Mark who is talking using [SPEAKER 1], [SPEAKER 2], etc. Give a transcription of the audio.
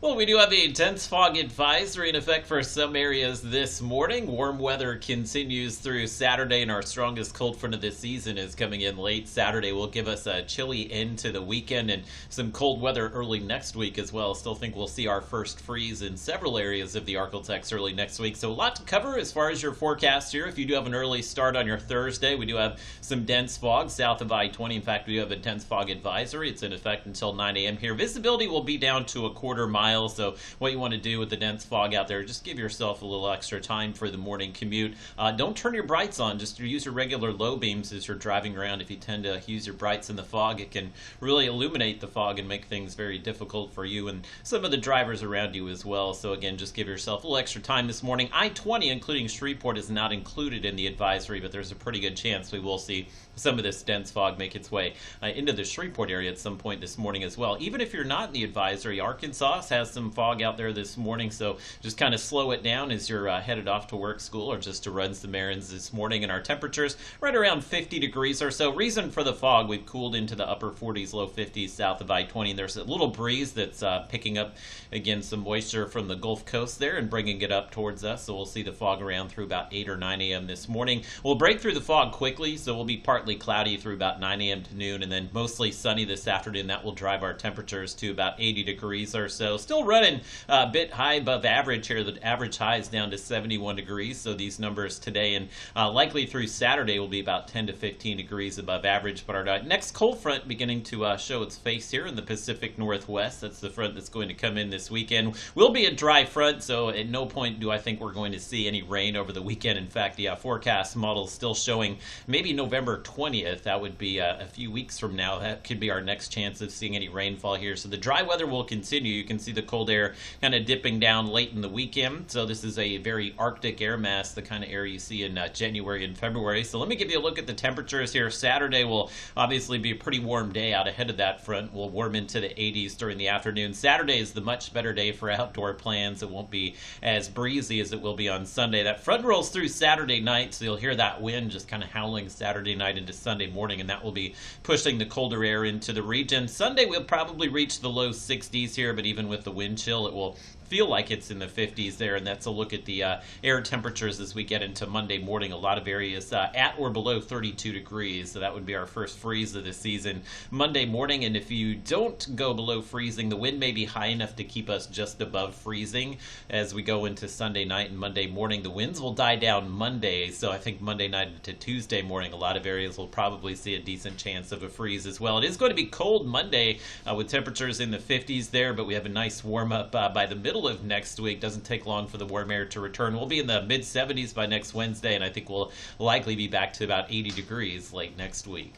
[SPEAKER 1] Well, we do have a dense fog advisory in effect for some areas this morning. Warm weather continues through Saturday, and our strongest cold front of the season is coming in late Saturday. Will give us a chilly end to the weekend and some cold weather early next week as well. Still think we'll see our first freeze in several areas of the ArkLaTex early next week. So a lot to cover as far as your forecast here. If you do have an early start on your Thursday, we do have some dense fog south of I-20. In fact, we do have a dense fog advisory. It's in effect until 9 a.m. here. Visibility will be down to a quarter mile. So what you want to do with the dense fog out there, just give yourself a little extra time for the morning commute. Don't turn your brights on. Just use your regular low beams as you're driving around. If you tend to use your brights in the fog, it can really illuminate the fog and make things very difficult for you and some of the drivers around you as well. So again, just give yourself a little extra time this morning. I-20, including Shreveport, is not included in the advisory, but there's a pretty good chance we will see some of this dense fog make its way into the Shreveport area at some point this morning as well. Even if you're not in the advisory, Arkansas has some fog out there this morning, so just kind of slow it down as you're headed off to work, school, or just to run some errands this morning. And our temperatures right around 50 degrees or so. Reason for the fog, we've cooled into the upper 40s, low 50s south of I-20. There's a little breeze that's picking up, again, some moisture from the Gulf Coast there and bringing it up towards us, so we'll see the fog around through about 8 or 9 a.m. this morning. We'll break through the fog quickly, so we'll be partly cloudy through about 9 a.m. to noon, and then mostly sunny this afternoon. That will drive our temperatures to about 80 degrees or so. Still running a bit high above average here. The average high is down to 71 degrees, so these numbers today and likely through Saturday will be about 10 to 15 degrees above average. But our next cold front beginning to show its face here in the Pacific Northwest. That's the front that's going to come in this weekend. Will be a dry front, so at no point do I think we're going to see any rain over the weekend. In fact, the forecast model is still showing maybe November 20th. That would be a few weeks from now. That could be our next chance of seeing any rainfall here. So the dry weather will continue. You can see the cold air kind of dipping down late in the weekend. So this is a very Arctic air mass, the kind of air you see in January and February. So let me give you a look at the temperatures here. Saturday will obviously be a pretty warm day out ahead of that front. We'll warm into the 80s during the afternoon. Saturday is the much better day for outdoor plans. It won't be as breezy as it will be on Sunday. That front rolls through Saturday night, so you'll hear that wind just kind of howling Saturday night into Sunday morning, and that will be pushing the colder air into the region. Sunday we'll probably reach the low 60s here, but even with the wind chill, it will feel like it's in the 50s there, and that's a look at the air temperatures as we get into Monday morning. A lot of areas at or below 32 degrees, so that would be our first freeze of the season Monday morning. And if you don't go below freezing, the wind may be high enough to keep us just above freezing as we go into Sunday night and Monday morning. The winds will die down Monday, so I think Monday night to Tuesday morning, a lot of areas will probably see a decent chance of a freeze as well. It is going to be cold Monday with temperatures in the 50s there, but we have a nice warm up by the middle of next week. Doesn't take long for the warm air to return. We'll be in the mid 70s by next Wednesday, and I think we'll likely be back to about 80 degrees late next week.